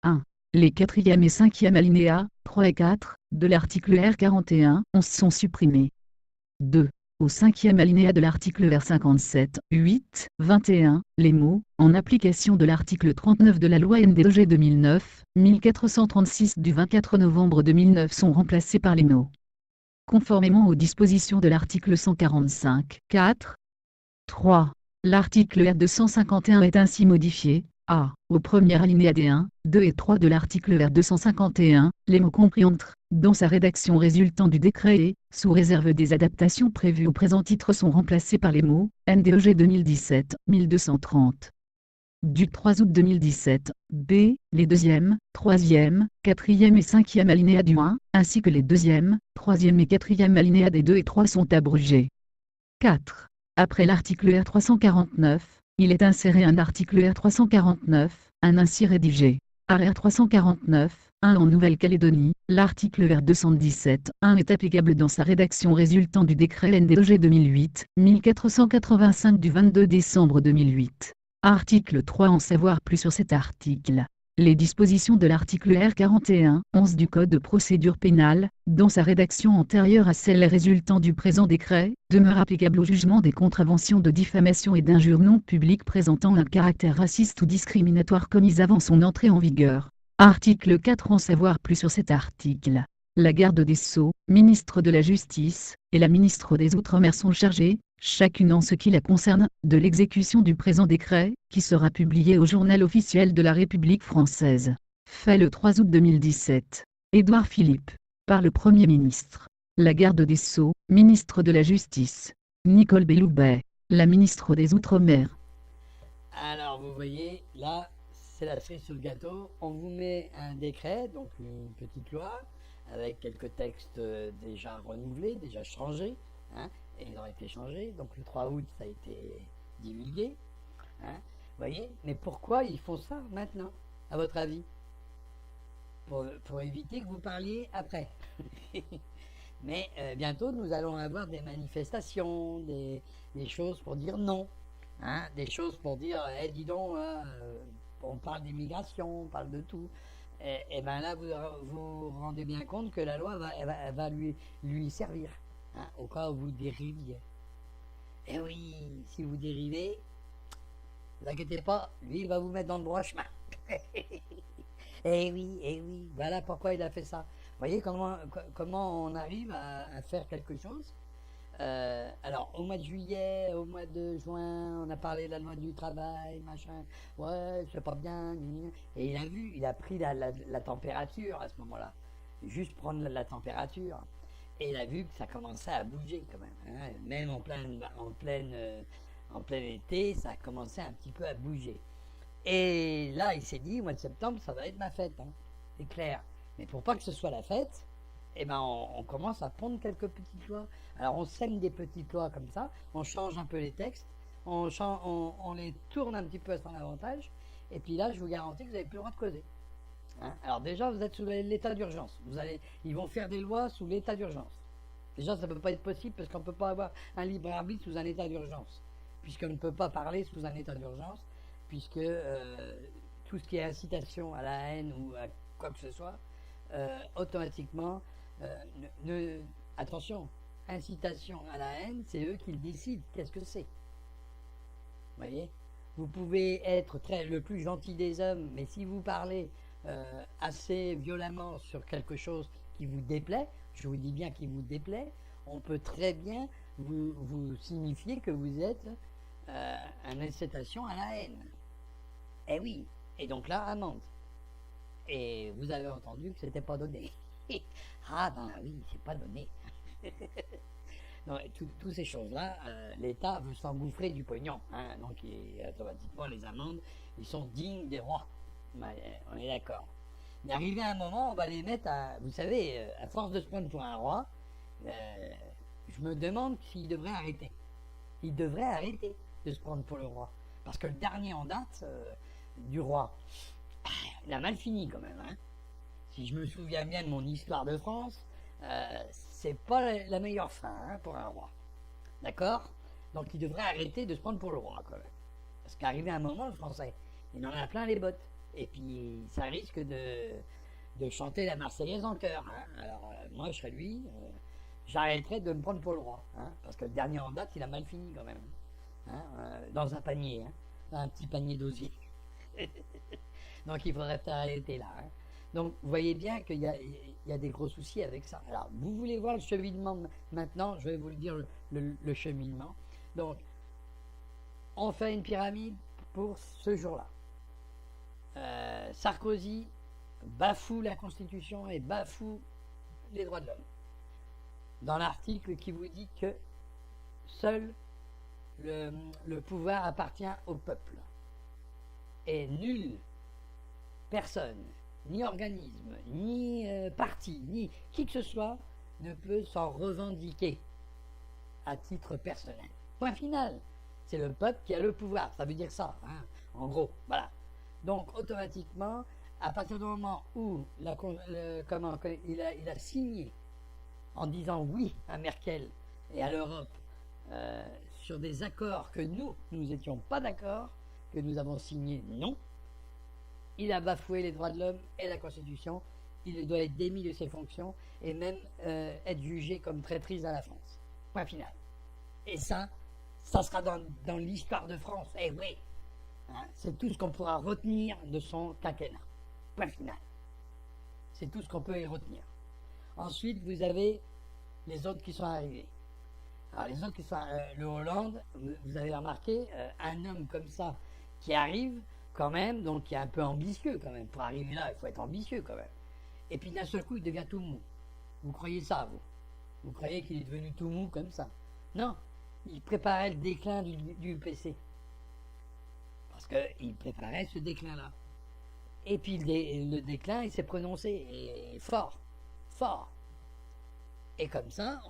Speaker 2: 1. Les 4e et 5e alinéas, 3 et 4, de l'article R 41, 11 sont supprimés. 2. Au 5e alinéa de l'article vers 57, 8, 21, les mots « en application de l'article 39 de la loi NDEG 2009, 1436 du 24 novembre 2009 sont remplacés par les mots conformément aux dispositions de l'article 145. 4. 3. L'article R251 est ainsi modifié. A. Au premier alinéa des 1, 2 et 3 de l'article R251, les mots compris entre, dans sa rédaction résultant du décret et, sous réserve des adaptations prévues au présent titre sont remplacés par les mots, NDEG 2017-1230. Du 3 août 2017, B, les deuxième, troisième, quatrième et cinquième alinéas du 1, ainsi que les deuxième, troisième et quatrième alinéas des 2 et 3 sont abrogés. 4. Après l'article R349, il est inséré un article R349, un ainsi rédigé. R349, 1 en Nouvelle-Calédonie, l'article R217, 1 est applicable dans sa rédaction résultant du décret NDEG 2008-1485 du 22 décembre 2008. Article 3. En savoir plus sur cet article. Les dispositions de l'article R41-11 du Code de procédure pénale, dans sa rédaction antérieure à celle résultant du présent décret, demeurent applicables au jugement des contraventions de diffamation et d'injures non publiques présentant un caractère raciste ou discriminatoire commises avant son entrée en vigueur. Article 4. En savoir plus sur cet article. La garde des Sceaux, ministre de la Justice, et la ministre des Outre-mer sont chargées, chacune en ce qui la concerne, de l'exécution du présent décret, qui sera publié au Journal officiel de la République française. Fait le 3 août 2017. Édouard Philippe. Par le Premier ministre. La garde des Sceaux, ministre de la Justice. Nicole Belloubet. La ministre des Outre-mer.
Speaker 1: Alors, vous voyez, là, c'est la cerise sur le gâteau. On vous met un décret, donc une petite loi, avec quelques textes déjà renouvelés, déjà changés, hein, et ils ont été changés. Donc le 3 août, ça a été divulgué. Hein, vous voyez, mais pourquoi ils font ça maintenant, à votre avis? Pour éviter que vous parliez après. Mais bientôt, nous allons avoir des manifestations, des choses pour dire non. Hein, des choses pour dire, eh, dis donc, on parle d'immigration, on parle de tout. Et bien là, vous vous rendez bien compte que la loi elle va lui servir, hein, au cas où vous dériviez. Et oui, si vous dérivez, ne vous inquiétez pas, lui, il va vous mettre dans le droit chemin. Eh oui, voilà pourquoi il a fait ça. Vous voyez comment on arrive à faire quelque chose. Alors, au mois de juillet, au mois de juin, on a parlé de la loi du travail, machin. Ouais, c'est pas bien. Et il a pris la température à ce moment-là. Juste prendre la température. Et il a vu que ça commençait à bouger quand même. Hein. Même en plein été, ça commençait un petit peu à bouger. Et là, il s'est dit, au mois de septembre, ça va être ma fête. Hein. C'est clair. Mais pour pas que ce soit la fête, eh ben on commence à prendre quelques petites lois. Alors on sème des petites lois comme ça, on change un peu les textes, on les tourne un petit peu à son avantage, et puis là je vous garantis que vous n'avez plus le droit de causer. Hein, alors déjà vous êtes sous l'état d'urgence. Ils vont faire des lois sous l'état d'urgence. Déjà ça ne peut pas être possible parce qu'on ne peut pas avoir un libre arbitre sous un état d'urgence, puisqu'on ne peut pas parler sous un état d'urgence, puisque tout ce qui est incitation à la haine ou à quoi que ce soit, automatiquement, attention, incitation à la haine, c'est eux qui le décident. Qu'est-ce que c'est? Vous voyez? Vous pouvez être le plus gentil des hommes, mais si vous parlez assez violemment sur quelque chose qui vous déplaît, je vous dis bien qui vous déplaît, on peut très bien vous signifier que vous êtes une incitation à la haine. Eh oui, et donc là, amende. Et vous avez entendu que c'était pas donné. Ah ben oui, c'est pas donné. Non, toutes ces choses-là, l'État veut s'engouffrer du pognon. Hein, donc automatiquement, les amendes, ils sont dignes des rois. On est d'accord. Mais arrivé à un moment, on va les mettre à... Vous savez, à force de se prendre pour un roi, je me demande s'il devrait arrêter. Il devrait arrêter de se prendre pour le roi. Parce que le dernier en date du roi, il a mal fini quand même. Hein. Si je me souviens bien de mon histoire de France, c'est pas la meilleure fin hein, pour un roi. D'accord? Donc il devrait arrêter de se prendre pour le roi quand même. Parce qu'arrivé à un moment, le français, il en a plein les bottes. Et puis ça risque de chanter la Marseillaise en chœur. Hein. Alors moi je serais lui, j'arrêterais de me prendre pour le roi. Hein, parce que le dernier en date, il a mal fini quand même. Hein, dans un panier, hein, dans un petit panier d'osier. Donc il faudrait arrêter là. Hein. Donc, vous voyez bien qu'il y a des gros soucis avec ça. Alors, vous voulez voir le cheminement maintenant, je vais vous le dire, le cheminement. Donc, on fait une pyramide pour ce jour-là. Sarkozy bafoue la Constitution et bafoue les droits de l'homme. Dans l'article qui vous dit que seul le pouvoir appartient au peuple. Et nulle personne, ni organisme, ni parti, ni qui que ce soit ne peut s'en revendiquer à titre personnel. Point final. C'est le peuple qui a le pouvoir. Ça veut dire ça, hein, en gros. Voilà. Donc, automatiquement, à partir du moment où il a signé en disant oui à Merkel et à l'Europe sur des accords que nous n'étions pas d'accord, que nous avons signés non, il a bafoué les droits de l'homme et la Constitution. Il doit être démis de ses fonctions et même être jugé comme traîtrise à la France. Point final. Et ça sera dans l'histoire de France. Eh oui, hein, c'est tout ce qu'on pourra retenir de son quinquennat. Point final. C'est tout ce qu'on peut y retenir. Ensuite, vous avez les autres qui sont arrivés. Alors, les autres qui sont... le Hollande, vous avez remarqué, un homme comme ça qui arrive quand même, donc qui est un peu ambitieux quand même. Pour arriver là, il faut être ambitieux quand même. Et puis d'un seul coup, il devient tout mou. Vous croyez ça, vous? Vous croyez qu'il est devenu tout mou comme ça? Non. Il préparait le déclin du PC. Parce qu'il préparait ce déclin-là. Et puis le déclin, il s'est prononcé, et fort, fort. Et comme ça,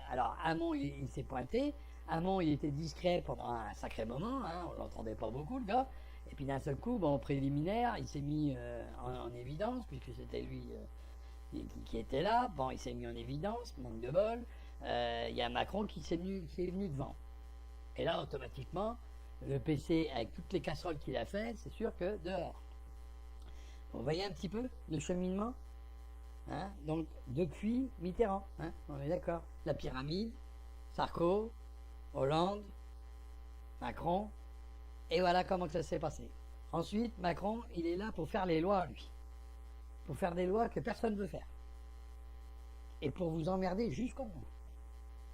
Speaker 1: alors Hamon, il s'est pointé. Hamon, il était discret pendant un sacré moment, hein, on l'entendait pas beaucoup, le gars. Et puis d'un seul coup, bon, préliminaire, il s'est mis en évidence, puisque c'était lui qui était là. Bon, il s'est mis en évidence, manque de bol. Il y a Macron qui est venu devant. Et là, automatiquement, le PC, avec toutes les casseroles qu'il a fait, c'est sûr que dehors. Vous voyez un petit peu le cheminement, hein? Donc, depuis Mitterrand, hein, on est d'accord. La pyramide, Sarko, Hollande, Macron, et voilà comment ça s'est passé. Ensuite, Macron, il est là pour faire les lois, lui. Pour faire des lois que personne ne veut faire. Et pour vous emmerder jusqu'au bout.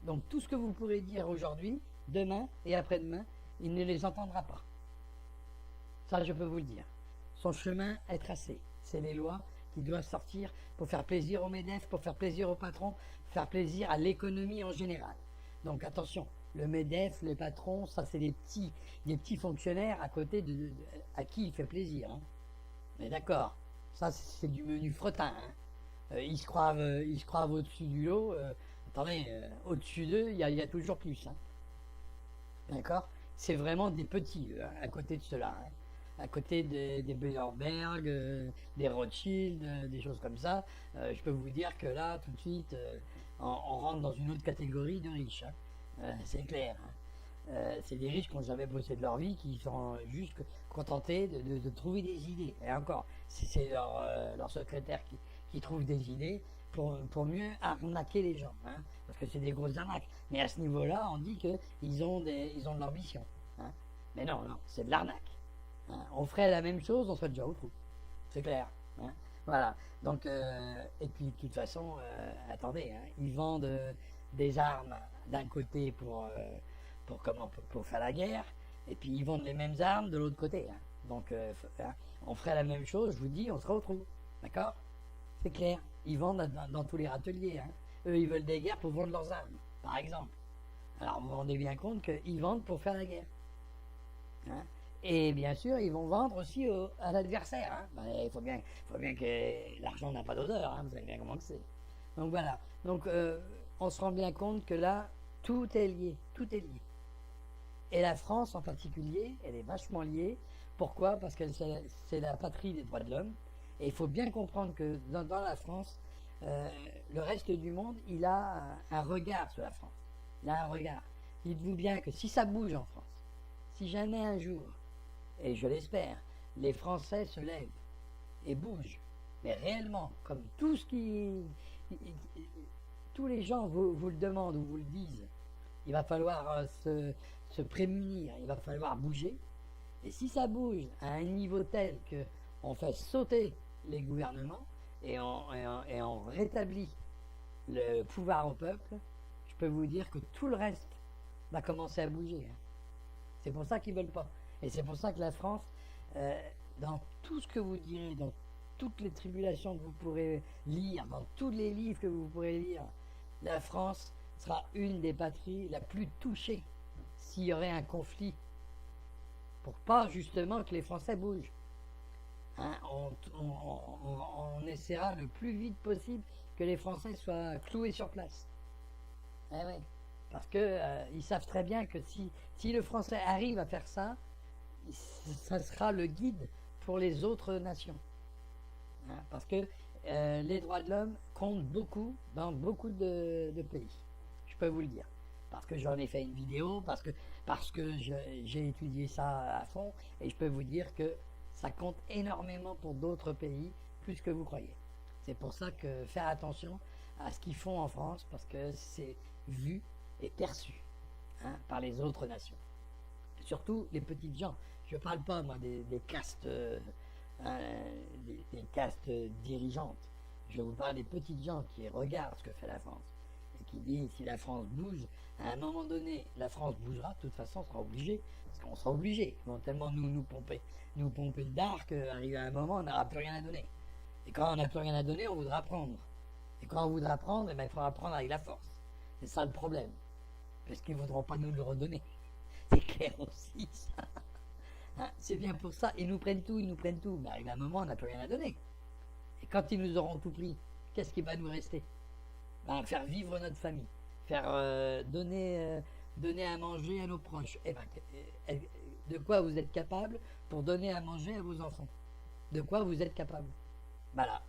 Speaker 1: Donc tout ce que vous pourrez dire aujourd'hui, demain et après-demain, il ne les entendra pas. Ça, je peux vous le dire. Son chemin est tracé. C'est les lois qui doivent sortir pour faire plaisir aux MEDEF, pour faire plaisir aux patrons, pour faire plaisir à l'économie en général. Donc attention, le MEDEF, les patrons, ça c'est des petits fonctionnaires à côté à qui il fait plaisir. Hein. Mais d'accord, ça c'est du menu fretin. Hein. Ils se croient au-dessus du lot. Attendez, au-dessus d'eux, il y a toujours plus. Hein. D'accord? C'est vraiment des petits, à côté de cela. Hein. À côté des Bilderberg, des Rothschild, des choses comme ça. Je peux vous dire que là, tout de suite, on rentre dans une autre catégorie de riches. Hein. C'est clair. Hein. C'est des riches qui n'ont jamais bossé de leur vie, qui sont juste contentés de trouver des idées. Et encore, c'est leur secrétaire qui trouve des idées pour mieux arnaquer les gens. Hein, parce que c'est des grosses arnaques. Mais à ce niveau-là, on dit qu'ils ont de l'ambition. Hein. Mais non, c'est de l'arnaque. Hein. On ferait la même chose, on serait déjà au trou. C'est clair. Hein. Voilà. Donc, et puis de toute façon, attendez, hein, ils vendent des armes d'un côté pour faire la guerre, et puis ils vendent les mêmes armes de l'autre côté. Hein. Donc, hein, on ferait la même chose, je vous dis, on serait au trou. D'accord? C'est clair. Ils vendent dans tous les râteliers. Hein. Eux, ils veulent des guerres pour vendre leurs armes, par exemple. Alors, vous vous rendez bien compte qu'ils vendent pour faire la guerre. Hein. Et bien sûr, ils vont vendre aussi à l'adversaire. Hein. Ben, il faut bien que l'argent n'a pas d'odeur. Hein. Vous savez bien comment que c'est. Donc voilà. Donc, on se rend bien compte que là, tout est lié. Tout est lié. Et la France en particulier, elle est vachement liée. Pourquoi? Parce que c'est la patrie des droits de l'homme. Et il faut bien comprendre que dans la France, le reste du monde, il a un regard sur la France. Il a un regard. Dites-vous bien que si ça bouge en France, si jamais un jour, et je l'espère, les Français se lèvent et bougent, mais réellement, comme tous les gens vous le demandent ou vous le disent, il va falloir se prémunir, il va falloir bouger. Et si ça bouge à un niveau tel qu'on fait sauter les gouvernements, et on rétablit le pouvoir au peuple, je peux vous dire que tout le reste va commencer à bouger. Hein. C'est pour ça qu'ils ne veulent pas. Et c'est pour ça que la France, dans tout ce que vous direz, dans toutes les tribulations que vous pourrez lire, dans tous les livres que vous pourrez lire, la France sera une des patries la plus touchée s'il y aurait un conflit. Pour pas justement que les Français bougent. Hein, on essaiera le plus vite possible que les Français soient cloués sur place. Eh ouais. Parce que ils savent très bien que si le Français arrive à faire ça, ça sera le guide pour les autres nations. Hein, parce que les droits de l'homme comptent beaucoup dans beaucoup de pays. Je peux vous le dire. Parce que j'en ai fait une vidéo, parce que j'ai étudié ça à fond, et je peux vous dire que ça compte énormément pour d'autres pays, plus que vous croyez. C'est pour ça que faire attention à ce qu'ils font en France, parce que c'est vu et perçu par les autres nations. Surtout les petites gens. Je ne parle pas, moi, des castes, des castes dirigeantes. Je vous parle des petites gens qui regardent ce que fait la France. Et qui disent, si la France bouge, à un moment donné, la France bougera, de toute façon, on sera obligé. Parce qu'on sera obligé. Ils vont tellement nous pomper le dard qu'arrivé à un moment, on n'aura plus rien à donner. Et quand on n'a plus rien à donner, on voudra prendre. Et quand on voudra prendre, il faudra prendre avec la force. C'est ça le problème. Parce qu'ils ne voudront pas nous le redonner. C'est clair aussi, ça. Hein, c'est bien pour ça. Ils nous prennent tout. Mais arrivé à un moment, on n'a plus rien à donner. Et quand ils nous auront tout pris, qu'est-ce qui va nous rester? Faire vivre notre famille. Faire donner à manger à nos proches. De quoi vous êtes capable pour donner à manger à vos enfants? De quoi vous êtes capable? Voilà.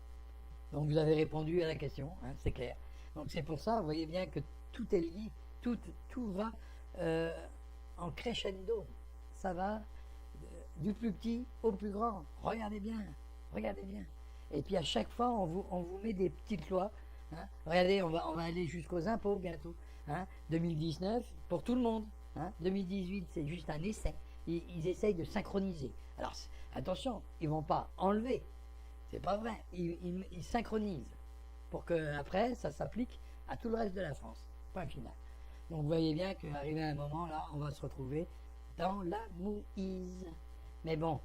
Speaker 1: Donc vous avez répondu à la question, hein, c'est clair. Donc c'est pour ça, vous voyez bien que tout est lié, tout va en crescendo. Ça va du plus petit au plus grand. Regardez bien. Et puis à chaque fois, on vous met des petites lois. Hein. Regardez, on va aller jusqu'aux impôts bientôt. Hein. 2019, pour tout le monde. Hein. 2018, c'est juste un essai. Ils essayent de synchroniser. Alors attention, ils vont pas enlever. C'est pas vrai. Ils synchronisent pour que après ça s'applique à tout le reste de la France. Point final. Donc vous voyez bien qu'arrivé à un moment là, on va se retrouver dans la mouise. Mais bon,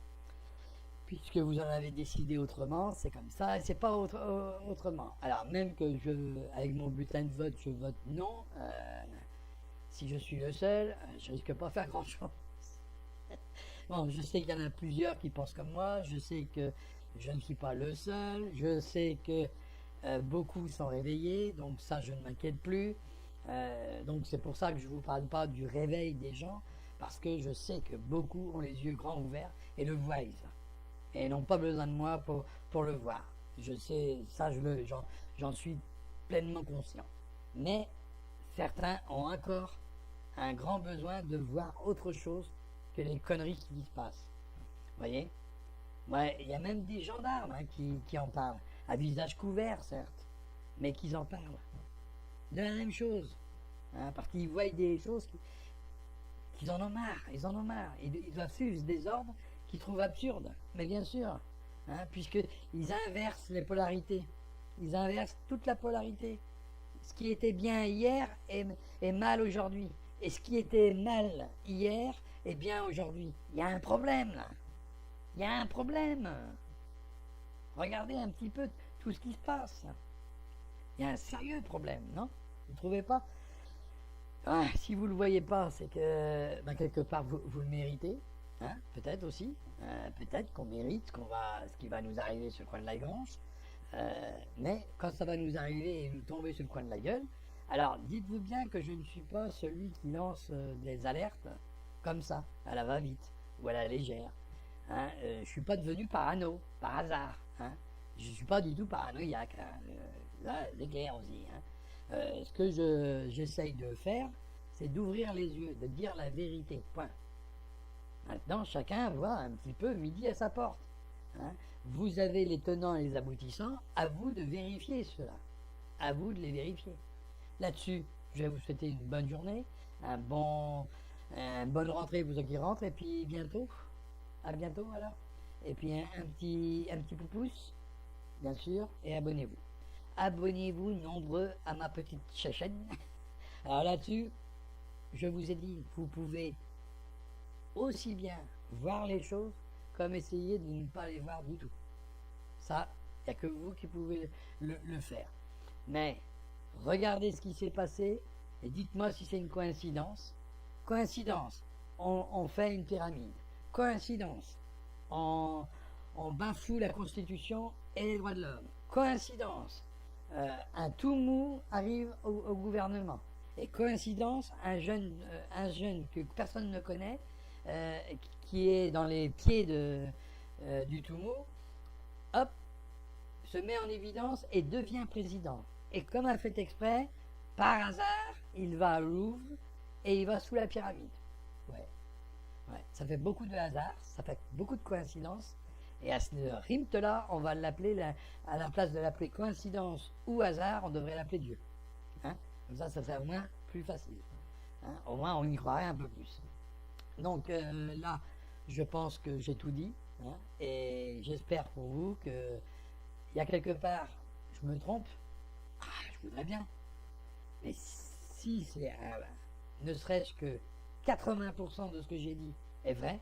Speaker 1: puisque vous en avez décidé autrement, c'est comme ça, et c'est pas autrement. Alors même que avec mon bulletin de vote, je vote non. Si je suis le seul, je risque pas faire grand chose. Bon, je sais qu'il y en a plusieurs qui pensent comme moi. Je sais que je ne suis pas le seul. Je sais que beaucoup sont réveillés, donc ça, je ne m'inquiète plus. Donc c'est pour ça que je ne vous parle pas du réveil des gens, parce que je sais que beaucoup ont les yeux grands ouverts et le voient, et n'ont pas besoin de moi pour le voir. Je sais, ça, j'en suis pleinement conscient. Mais certains ont encore un grand besoin de voir autre chose que les conneries qui se passent. Vous voyez? Ouais, il y a même des gendarmes qui en parlent, à visage couvert certes, mais qui en parlent. De la même chose. Hein, parce qu'ils voient des choses qu'ils en ont marre. Ils en ont marre. Ils doivent suivre des ordres qu'ils trouvent absurdes. Mais bien sûr, hein, puisqu'ils inversent les polarités. Ils inversent toute la polarité. Ce qui était bien hier est mal aujourd'hui. Et ce qui était mal hier est bien aujourd'hui. Il y a un problème là. Il y a un problème. Regardez un petit peu tout ce qui se passe. Il y a un sérieux problème, non? Vous ne trouvez pas? Si vous ne le voyez pas, c'est que quelque part vous le méritez. Hein, peut-être aussi. Peut-être qu'on mérite ce qui va nous arriver sur le coin de la grange. Mais quand ça va nous arriver et nous tomber sur le coin de la gueule, alors dites-vous bien que je ne suis pas celui qui lance des alertes comme ça, à la va-vite ou à la légère. Hein, je ne suis pas devenu parano, par hasard. Hein. Je ne suis pas du tout paranoïaque. Hein. Là, c'est clair aussi. Hein. Ce que j'essaye de faire, c'est d'ouvrir les yeux, de dire la vérité. Point. Maintenant, chacun voit un petit peu midi à sa porte. Hein. Vous avez les tenants et les aboutissants, à vous de vérifier cela. À vous de les vérifier. Là-dessus, je vais vous souhaiter une bonne journée, une bonne rentrée pour ceux qui rentrent, et puis bientôt. À bientôt alors. Et puis un petit pouce bien sûr, et abonnez-vous. Abonnez-vous nombreux à ma petite chaîne. Alors là-dessus, je vous ai dit, vous pouvez aussi bien voir les choses comme essayer de ne pas les voir du tout. Ça, il n'y a que vous qui pouvez le faire. Mais regardez ce qui s'est passé et dites-moi si c'est une coïncidence. Coïncidence, on fait une pyramide. Coïncidence, on bafoue la Constitution et les droits de l'homme. Coïncidence, un tout mou arrive au gouvernement. Et coïncidence, un jeune que personne ne connaît, qui est dans les pieds du tout mou, hop, se met en évidence et devient président. Et comme un fait exprès, par hasard, il va à Louvre et il va sous la pyramide. Ouais. Ça fait beaucoup de hasard, ça fait beaucoup de coïncidences. Et à ce rime-là, on va l'appeler, à la place de l'appeler coïncidence ou hasard, on devrait l'appeler Dieu. Hein? Comme ça serait au moins plus facile. Hein? Au moins, on y croirait un peu plus. Donc là, je pense que j'ai tout dit. Hein? Et j'espère pour vous que il y a quelque part, je me trompe. Je voudrais bien. Mais si c'est ne serait-ce que 80% de ce que j'ai dit est vrai,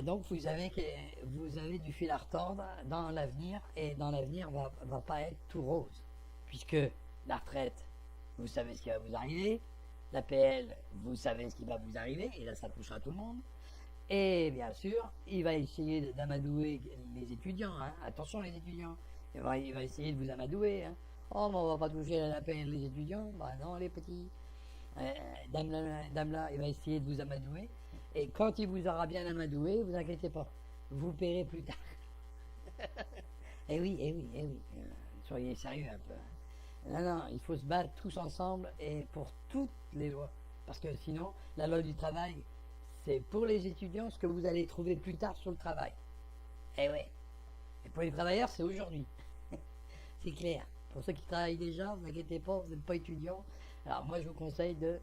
Speaker 1: donc vous avez du fil à retordre dans l'avenir, et dans l'avenir va pas être tout rose, puisque la retraite, vous savez ce qui va vous arriver, l'APL, vous savez ce qui va vous arriver, et là ça touchera tout le monde, et bien sûr, il va essayer d'amadouer les étudiants, hein. Attention les étudiants, il va essayer de vous amadouer, hein. Oh, mais on va pas toucher à l'APL les étudiants, bah non les petits. Dame là, il va essayer de vous amadouer. Et quand il vous aura bien amadoué, vous inquiétez pas, vous paierez plus tard. Eh oui. Soyez sérieux un peu. Non, il faut se battre tous ensemble et pour toutes les lois. Parce que sinon, la loi du travail, c'est pour les étudiants ce que vous allez trouver plus tard sur le travail. Eh oui. Et pour les travailleurs, c'est aujourd'hui. C'est clair. Pour ceux qui travaillent déjà, vous inquiétez pas, vous n'êtes pas étudiant. Alors moi, je vous conseille de